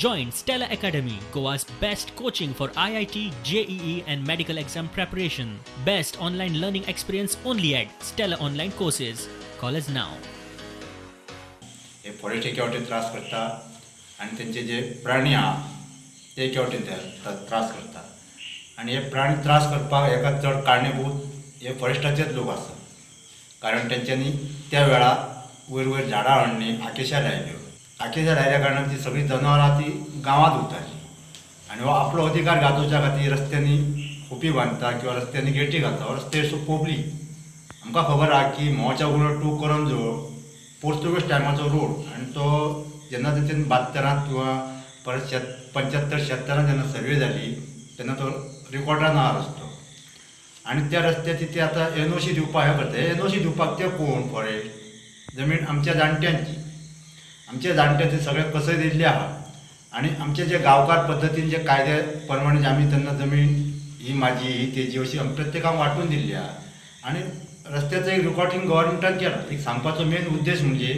Join Stella Academy, Goa's best coaching for IIT, JEE and medical exam preparation. Best online learning experience only at Stella Online Courses. Call us now. हे forest एकेवटेन त्रास करता आणि त्यांचे जे प्राणी आहा ते एकेवटेन त्रास करता आणि हे प्राणी त्रास करपाक एका चड कारणीभूत हे फॉरेस्टाचेच लोक आसा कारण तेंच्यांनी त्या वेळा वयर वयर झाडां हाडणी आकेशां लायल्यो आकेशां लायल्या कारणान ती सगळीं जनावरां ती गांवांत उरताली आनी हो आपलो अधिकार गाजोवच्या खातीर रस्त्यांनी खोपी बांदता किंवा रस्त्यांनी गेटी घालता हो रस्ते पब्लीक आमकां खबर आहा की मोच्या उगड टू करंजोळ पोर्तुगीज टायमाचो रोड आणि तो जेन्ना तेंच्यानी 72 किंवा परत 75-76 जेन्ना सर्वे जाली तेन्ना तो रिकॉर्डान आहा रस्तो आणि त्या रस्त्याची ते आतां NOC दिवपाक हे करता NOC दिवपाक ते कोण फॉरेस्ट जमीन आमच्या जाणट्यांची आमच्या जाणट्यांचे सगळे कसय दिल्ले आहा आणि आमचे जे गांवकार पद्दतीन जे कायद्या प्रमाणे आमी तेन्ना जमीन ही म्हाजी ही तेजी अशी प्रत्येकाक वांटून दिल्ली आहा आणि रस्त्याचं एक रिकॉर्डिंग गव्हर्मेंटान केलं एक सांगपाचो मेन उद्देश म्हणजे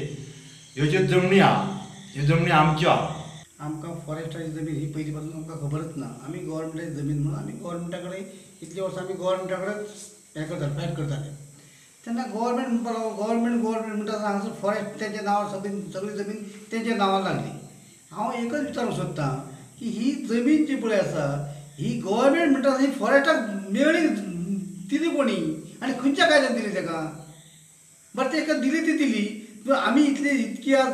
ह्यो ज्यो जमनी आहा ह्यो जमनी आमच्यो आहा आमकां फॉरेस्टाची जमीन ही पयलीं पासून आमकां खबरच ना आमी गव्हर्मेंटाची जमीन म्हणून आमी गव्हर्मेंटा कडेन इतली वर्सां आमी गव्हर्मेंटा कडेन हें करताले फायट करताले तेन्ना गव्हर्मेंट म्हणपाक लागलो गव्हर्मेंट म्हणटा हांगासर फॉरेस्ट तेंच्या नांवार सगळी जमीन तेंच्या नांवार लागली हांव एकच विचारूंक सोदतां की ही जमीन जी पळय आसा ही गव्हर्मेंट म्हणटा ही फॉरेस्टाक मेळ्ळी दिली कोणी आनी खंयच्या कायद्यान दिली ताका बरें ताका दिली ती दिली आमी इतकी आज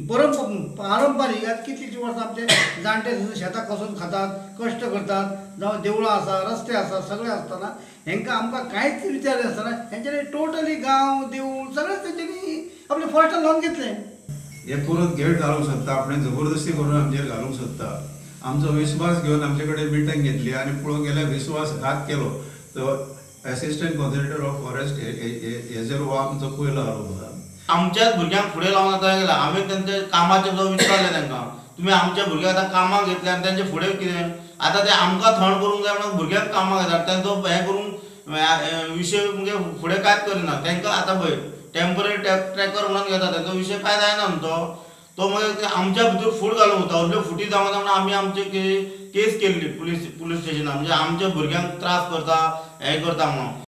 पारंपारीक आज कितलींशीं वर्सां आमचे जाणटे शेतां कसून खातात कश्ट करतात जावं देवळां आसा रस्ते आसा सगळें आसतना हेंकां आमकां कांयच विचार नासतना हेंच्यांनी टोटली गांव देवूळ सगळें तेंच्यांनी आपले फॉरेस्टान लावन घेतलें हे परत घेट घालूंक सोदता आपणें जबरदस्ती करून आमचेर घालूंक सोदता आमचो विस्वास घेवन आमचे कडेन मिटींग घेतली आनी पळोवंक गेल्यार विस्वासघात केलो तो असिस्टंट कॉन्झर्वेटर ऑफ फॉरेस्ट हेजेर हो आमचो पयलो आरोप आसा आमच्याच भुरग्यांक फुडें लावन आतां गेला हांवें तेंचे कामाचेर जो विचारलें तांकां तुमी आमच्या भुरग्यांक आतां कामाक घेतले आनी तेंचे फुडें कितें आतां ते आमकां थंड करूंक जाय म्हणून भुरग्यांक कामाक घेतात तेंचो हें करूंक विशय म्हणजे फुडें कांयच करिना तेंकां आतां पळय टेम्पररी ट्रॅकर म्हणून घेता तेंचो विशय कांय जायना न्हू तो मागीर आमच्या भितर फूट घालूंक वता असल्यो फुटी जावं म्हणून आमी आमचे केस केल्ली पुलीस स्टेशनार म्हणजे आमच्या भुरग्यांक त्रास करता हें करता म्हणून